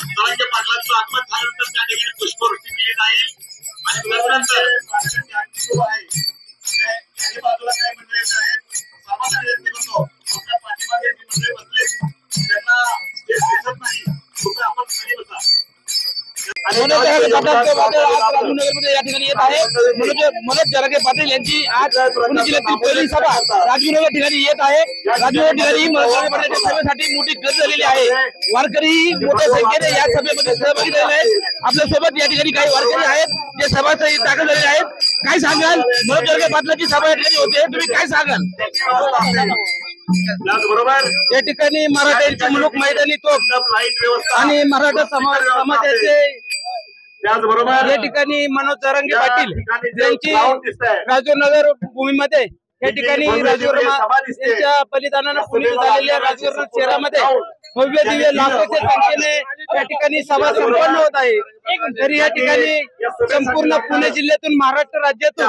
जरांगे पाटलांचं आगमन झाल्यानंतर त्या ठिकाणी पुष्पवृष्टी केली जाईल आणि त्यानंतर बाजूला काय मंडळी आहेत सामान्य व्यक्ती करतो आपल्या पाठीमागे जी मंडळी बसले त्यांना स्टेज दिसत नाही फक्त आपण खाली बसा। राजूनगरमध्ये या ठिकाणी येत आहे मनोज जरांगे पाटील यांची आज पुणे जिल्ह्यातील पहिली सभा राजूनगर ठिकाणी येत आहे। राजूनगर ठिकाणी मनोज जरांगे पाटलांच्या सभेसाठी मोठी गर्दी झालेली आहे। वारकरी मोठ्या संख्येने या सभेमध्ये सहभागी झालेले आहेत। आपल्या सोबत या ठिकाणी काही वारकरी आहेत जे सभास्थळी दाखल झालेले आहेत। काय सांगाल मनोज जरांगे पाटलांची सभा या ठिकाणी होते तुम्ही काय सांगाल? या ठिकाणी मराठ्यांची मुलूक मैदानी तोफ आणि मराठा समाजाचे त्याचबरोबर या ठिकाणी मनोज जरांगे पाटील यांची राजूनगर भूमीमध्ये या ठिकाणी यांच्या बलिदानानं पुनीत झालेल्या राजूर शहरामध्ये भव्य दिव्य लाखोच्या संख्येने या ठिकाणी सभा संपन्न होत आहे। तरी या ठिकाणी संपूर्ण पुणे जिल्ह्यातून महाराष्ट्र राज्यातून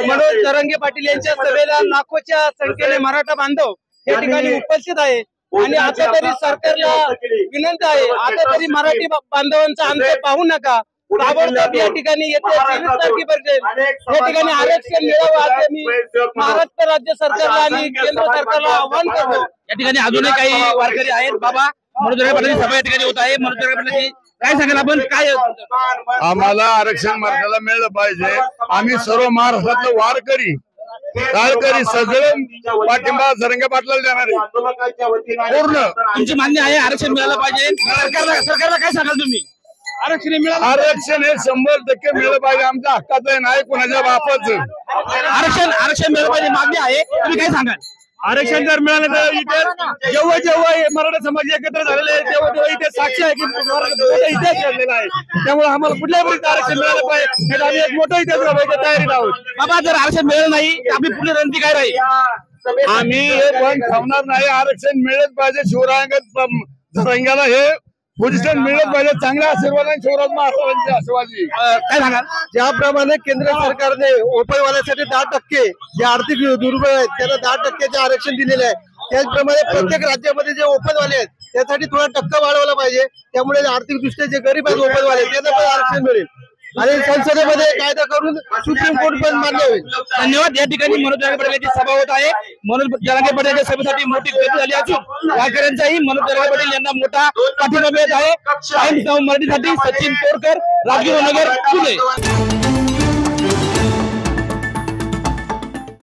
मनोज जरांगे पाटील यांच्या सभेला लाखोच्या संख्येने मराठा बांधव या ठिकाणी उपस्थित आहे। आणि आता तरी सरकारला विनंती आहे आता तरी मराठी बांधवांचा अंत पाहू नका ताबडतोब या ठिकाणी येत्या 23 तारखेपर्यंत या ठिकाणी आरक्षण मिळावं असं मी महाराष्ट्र राज्य सरकारला आणि केंद्र सरकारला आवाहन करतो। या ठिकाणी अजूनही काही वारकरी आहेत। बाबा मनोज जरांगे पाटलांची सभा या ठिकाणी होत आहे। मनोज जरांगे पाटलांची काय सांगाल आपण काय? आम्हाला आरक्षण मराठ्याला मिळलं पाहिजे। आम्ही सर्व महाराष्ट्रातलं वारकरी सगळे पाठिंबा जरांगे पाटलाला देणार आहे पूर्ण। तुमची मान्य आहे आरक्षण मिळालं पाहिजे। सरकारला काय सांगाल तुम्ही? आरक्षण हे 100% मिळलं पाहिजे। आमच्या हक्काचं आहे नाही कुणाच्या बापाचं। आरक्षण मिळालं पाहिजे मागणी आहे तुम्ही काय सांगाल? आरक्षण जर मिळालं तर इथे जेव्हा मराठा समाज एकत्र झालेले आहे तेव्हा इथे साक्षी आहे की इतिहास घडलेला आहे। त्यामुळे आम्हाला कुठल्याही प्रकारचं आरक्षण मिळालं पाहिजे। आम्ही एक मोठा इतिहास घडवायच्या तयारीत आहोत। बाबा जर आरक्षण मिळालं नाही तर आपली पुढे रणनीती काय राहील? आम्ही हे पण थांबणार नाही। आरक्षण मिळेल पाहिजे। शिवरायांगत जरांग्याला हे पोझिशन मिळत पाहिजे। चांगला आशीर्वाद आणि शिवराज महाराजांचे आशीर्वाद काय सांगाल? ज्याप्रमाणे केंद्र सरकारने ओपनवाल्यासाठी 10% जे आर्थिक दुर्बळ आहेत त्याला 10% आरक्षण दिलेले आहे त्याचप्रमाणे प्रत्येक राज्यामध्ये जे ओपनवाले आहेत त्यासाठी थोडा टक्का वाढवला पाहिजे। त्यामुळे आर्थिक दृष्ट्या जे गरीब आहेत ओपनवाले त्यांना पण आरक्षण मिळेल आणि संसदेमध्ये कायदा करून सुप्रीम कोर्ट पण मान्य होईल। धन्यवाद। या ठिकाणी मनोज जरांगे पाटील सभा होत आहे। मनोज जरांगे पाटील सभेसाठी मोठी गर्दी झाली असून वारकऱ्यांचाही मनोज जरांगे पाटील यांना मोठा पाठिंबा मिळत आहे। टाइम्स नाऊ मराठीसाठी सचिन तोरकर, राजगुरुनगर, पुणे।